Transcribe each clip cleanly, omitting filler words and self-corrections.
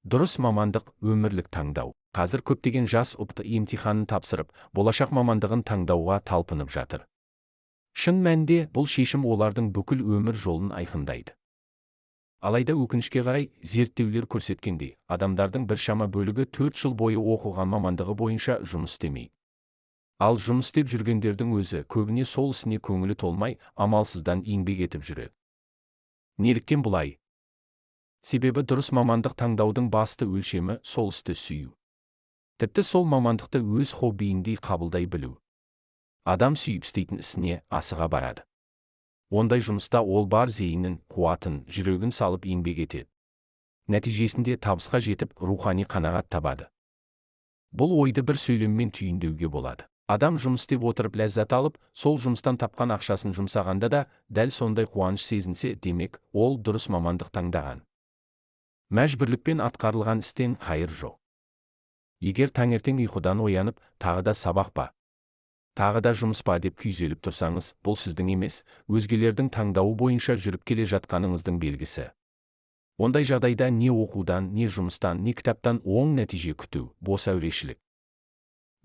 Дұрыс мамандық өмірлік таңдау. Қазір көптеген жас ұлт емтиханын тапсырып, болашақ мамандығын таңдауға талпынып жатыр. Шын мәнінде бұл шешім олардың бүкіл өмір жолын айқындайды. Алайда өкінішке қарай, зерттеулер көрсеткендей, адамдардың біршама бөлігі 4 жыл бойы оқыған мамандығы бойынша жұмыс істемейді. Ал жұмыс істеп жүргендердің өзі көбіне сол ісіне көңілі толмай, амалсыздан еңбек етіп жүреді. Неліктен бұлай? Себебі дұрыс мамандық таңдаудың басты өлшемі сол істі сүю. Тіпті сол мамандықты өз хоббиіндей қабылдай білу. Адам сүйіп істейтін ісіне асыға барады. Ондай жұмыста ол бар зейінін, қуатын, жүрегін салып еңбек етеді. Нәтижесінде табысқа жетіп, рухани қанағат табады. Бұл ойды бір сөйлеммен түйіндеуге болады. Адам жұмыс істеп отырып ләззат алып, сол жұмыстан тапқан ақшасын жұмсағанда да дәл сондай қуаныш сезінсе, демек, ол дұрыс мамандық таңдаған. Мәжбүрлікпен атқарылған істен қайыр жоқ. Егер таңертең ұйқыдан оянып, тағы да сабақ па, тағы да жұмыс па деп күйзеліп тұрсаңыз, бұл сіздің емес, өзгелердің таңдауы бойынша жүріп келе жатқаныңыздың белгісі. Ондай жағдайда не оқудан, не жұмыстан, не кітаптан оң нәтиже күту, бос әурешілік.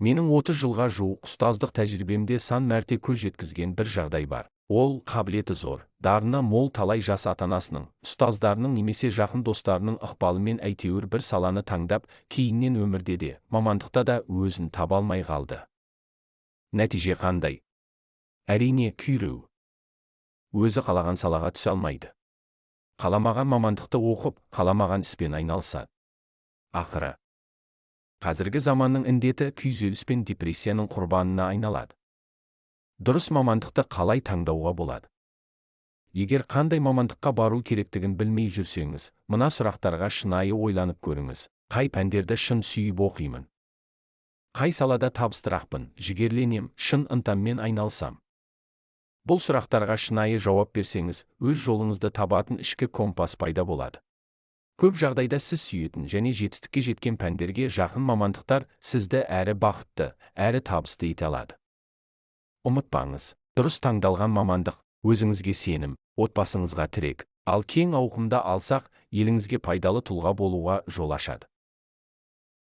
Менің 30 жылға жуық ұстаздық тәжірибемде сан мәрте көз жеткізген бір жағдай бар. Ол қабілеті зор, дарыны мол талай жас ата-анасының, ұстаздарының немесе жақын достарының ықпалымен әйтеуір бір саланы таңдап, кейіннен өмірде де, мамандықта да өзін таба алмай қалды. Нәтиже қандай? Әрине, күйреу. Өзі қалаған салаға түсе алмайды. Қаламаған мамандықты оқып, қаламаған іспен айналысады. Ақыры қазіргі заманның індеті күйзеліс пен депрессияның құрбанына айналады. Дұрыс мамандықты қалай таңдауға болады? Егер қандай мамандыққа бару керектігін білмей жүрсеңіз, мына сұрақтарға шынайы ойланып көріңіз. Қай пәндерді шын сүйіп оқимын? Қай салада табыстырақпын, жігерленем, шын ынтаммен айналсам? Бұл сұрақтарға шынайы жауап берсеңіз, өз жолыңызды табатын ішкі компас пайда болады. Көп жағдайда сіз сүйетін және жетістікке жеткен пәндерге жақын мамандықтар сізді әрі бақытты, әрі табысты ете алады. Ұмытпаңыз, дұрыс таңдалған мамандық, өзіңізге сенім, отбасыңызға тірек, ал кең ауқымда алсақ, еліңізге пайдалы тұлға болуға жол ашады.